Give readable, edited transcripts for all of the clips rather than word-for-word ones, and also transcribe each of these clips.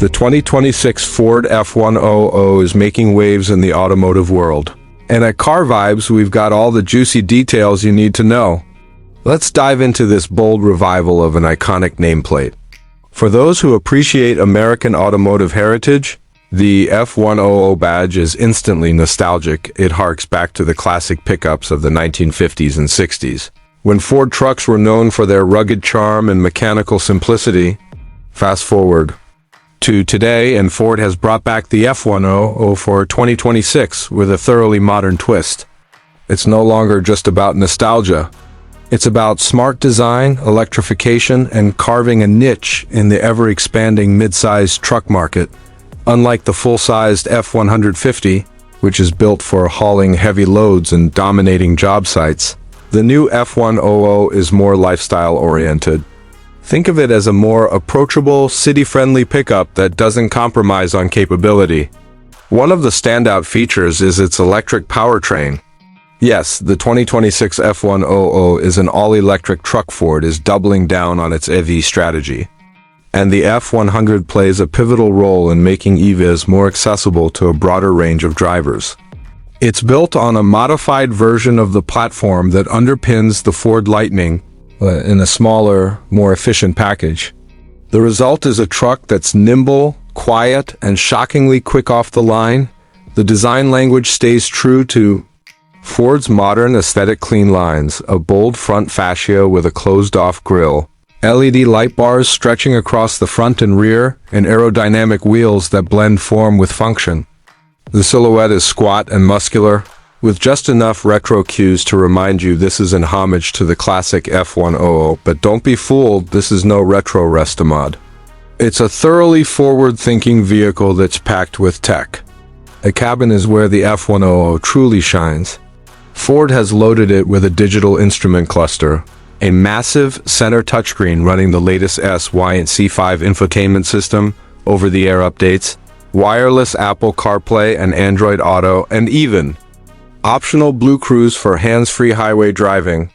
The 2026 Ford F-100 is making waves in the automotive world. And at Car Vibes, we've got all the juicy details you need to know. Let's dive into this bold revival of an iconic nameplate. For those who appreciate American automotive heritage, the F-100 badge is instantly nostalgic. It harks back to the classic pickups of the 1950s and 60s, when Ford trucks were known for their rugged charm and mechanical simplicity. Fast forward to today, and Ford has brought back the F-100 for 2026 with a thoroughly modern twist. It's no longer just about nostalgia. It's about smart design, electrification, and carving a niche in the ever-expanding mid-sized truck market. Unlike the full-sized F-150, which is built for hauling heavy loads and dominating job sites, the new F-100 is more lifestyle-oriented. Think of it as a more approachable, city-friendly pickup that doesn't compromise on capability. One of the standout features is its electric powertrain. Yes, the 2026 F-100 is an all-electric truck. Ford is doubling down on its EV strategy. And the F-100 plays a pivotal role in making EVs more accessible to a broader range of drivers. It's built on a modified version of the platform that underpins the Ford Lightning in a smaller, more efficient package. The result is a truck that's nimble, quiet, and shockingly quick off the line. The design language stays true to Ford's modern aesthetic: clean lines, a bold front fascia with a closed-off grille, LED light bars stretching across the front and rear, and aerodynamic wheels that blend form with function. The silhouette is squat and muscular, with just enough retro cues to remind you this is an homage to the classic F-100, but don't be fooled, this is no retro restomod. It's a thoroughly forward-thinking vehicle that's packed with tech. A cabin is where the F-100 truly shines. Ford has loaded it with a digital instrument cluster, a massive center touchscreen running the latest S, Y, and C5 infotainment system, over-the-air updates, wireless Apple CarPlay and Android Auto, and even optional Blue Cruise for hands-free highway driving.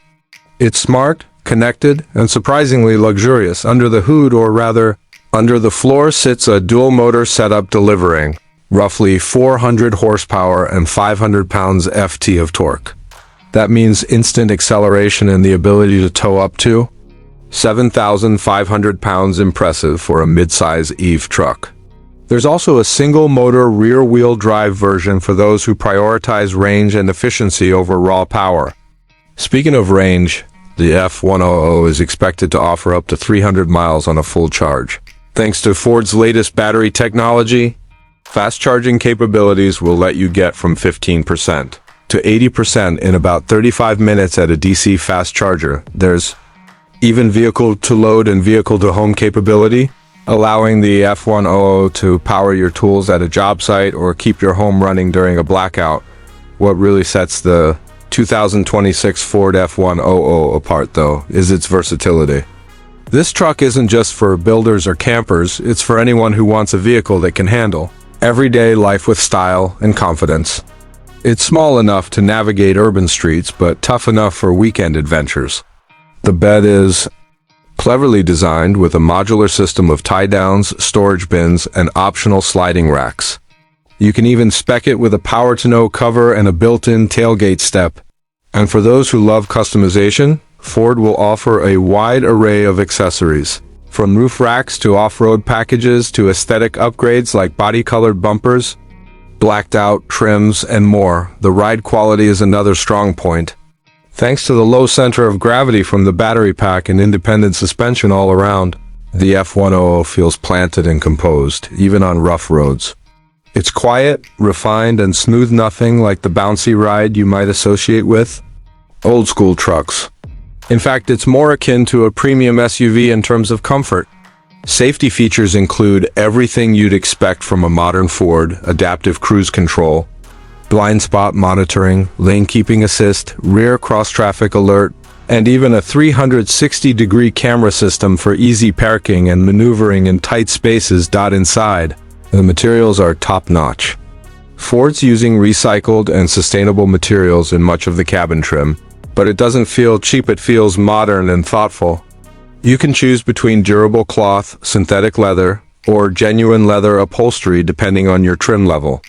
It's smart, connected, and surprisingly luxurious. Under the hood, or rather, under the floor, sits a dual-motor setup delivering roughly 400 horsepower and 500 pounds FT of torque. That means instant acceleration and the ability to tow up to 7,500 pounds, impressive for a mid-size EV truck. There's also a single-motor rear-wheel drive version for those who prioritize range and efficiency over raw power. Speaking of range, the F-100 is expected to offer up to 300 miles on a full charge. Thanks to Ford's latest battery technology, fast charging capabilities will let you get from 15% to 80% in about 35 minutes at a DC fast charger. There's even vehicle-to-load and vehicle-to-home capability, allowing the F-100 to power your tools at a job site or keep your home running during a blackout. What really sets the 2026 Ford F-100 apart, though, is its versatility. This truck isn't just for builders or campers, it's for anyone who wants a vehicle that can handle everyday life with style and confidence. It's small enough to navigate urban streets, but tough enough for weekend adventures. The bed is cleverly designed with a modular system of tie-downs, storage bins, and optional sliding racks. You can even spec it with a power-to-no cover and a built-in tailgate step. And for those who love customization, Ford will offer a wide array of accessories. From roof racks to off-road packages to aesthetic upgrades like body-colored bumpers, blacked-out trims, and more, the ride quality is another strong point. Thanks to the low center of gravity from the battery pack and independent suspension all around, the F-100 feels planted and composed, even on rough roads. It's quiet, refined, and smooth, nothing like the bouncy ride you might associate with old-school trucks. In fact, it's more akin to a premium SUV in terms of comfort. Safety features include everything you'd expect from a modern Ford: adaptive cruise control, blind spot monitoring, lane keeping assist, rear cross-traffic alert, and even a 360-degree camera system for easy parking and maneuvering in tight spaces. Inside, the materials are top-notch. Ford's using recycled and sustainable materials in much of the cabin trim, but it doesn't feel cheap, it feels modern and thoughtful. You can choose between durable cloth, synthetic leather, or genuine leather upholstery depending on your trim level.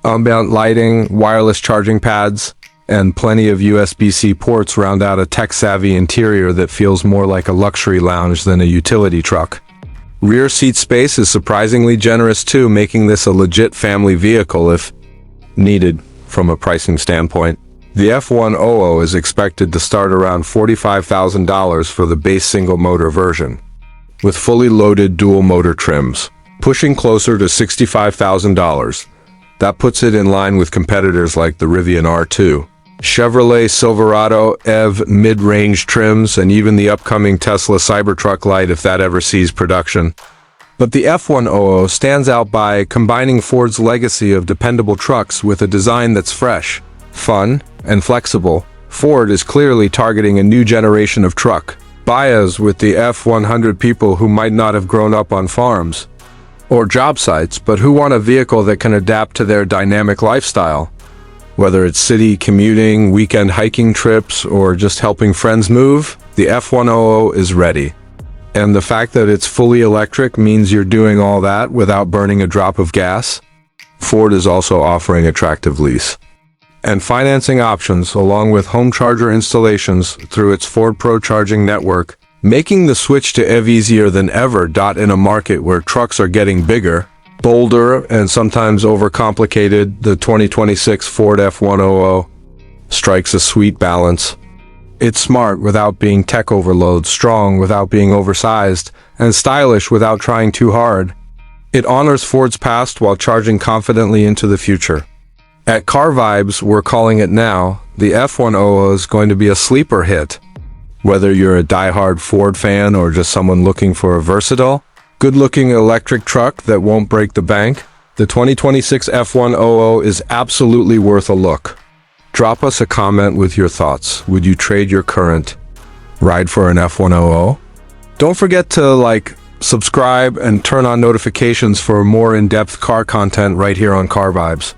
Ambient lighting, wireless charging pads, and plenty of USB-C ports round out a tech-savvy interior that feels more like a luxury lounge than a utility truck. Rear seat space is surprisingly generous too, making this a legit family vehicle if needed from a pricing standpoint. The F-100 is expected to start around $45,000 for the base single-motor version, with fully loaded dual-motor trims, pushing closer to $65,000. That puts it in line with competitors like the Rivian R2, Chevrolet Silverado EV mid-range trims, and even the upcoming Tesla Cybertruck Lite if that ever sees production. But the F-100 stands out by combining Ford's legacy of dependable trucks with a design that's fresh, fun, and flexible. Ford is clearly targeting a new generation of truck buyers with the F-100, people who might not have grown up on farms or job sites, but who want a vehicle that can adapt to their dynamic lifestyle. Whether it's city commuting, weekend hiking trips, or just helping friends move, the F-100 is ready. And the fact that it's fully electric means you're doing all that without burning a drop of gas. Ford is also offering attractive lease and financing options along with home charger installations through its Ford Pro charging network, making the switch to EV easier than ever. In a market where trucks are getting bigger, bolder, and sometimes overcomplicated, the 2026 Ford F-100 strikes a sweet balance. It's smart without being tech overload, strong without being oversized, and stylish without trying too hard. It honors Ford's past while charging confidently into the future. At Car Vibes, we're calling it now, the F-100 is going to be a sleeper hit. Whether you're a diehard Ford fan or just someone looking for a versatile, good-looking electric truck that won't break the bank, the 2026 F-100 is absolutely worth a look. Drop us a comment with your thoughts. Would you trade your current ride for an F-100? Don't forget to subscribe, and turn on notifications for more in-depth car content right here on Car Vibes.